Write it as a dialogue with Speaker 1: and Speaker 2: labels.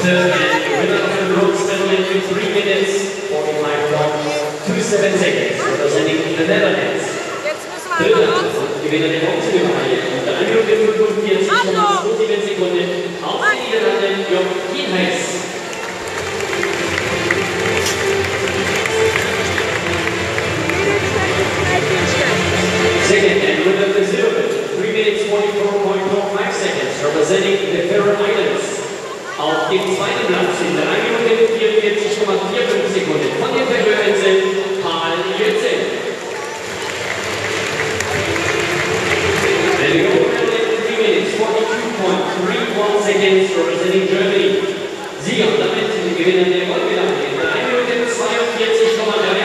Speaker 1: The winner of the bronze medal in 3 minutes, 45.27 seconds, representing the Netherlands. Dritter Gewinner der Bronzemedaille unter 1 Minute 45,27 Sekunden aus den Niederlanden, Kienhuis. Second and winner of the silver, 3 minutes 44.45 seconds, representing the Faroe Islands. Auf dem zweiten Platz in 3 Minuten 44,45 Sekunden von den Joensen, Joensen. And the gold medal in 3 minutes 42.31 seconds, representing Germany. Sieger damit Gewinner der Goldmedaille in 3 Minuten 42,3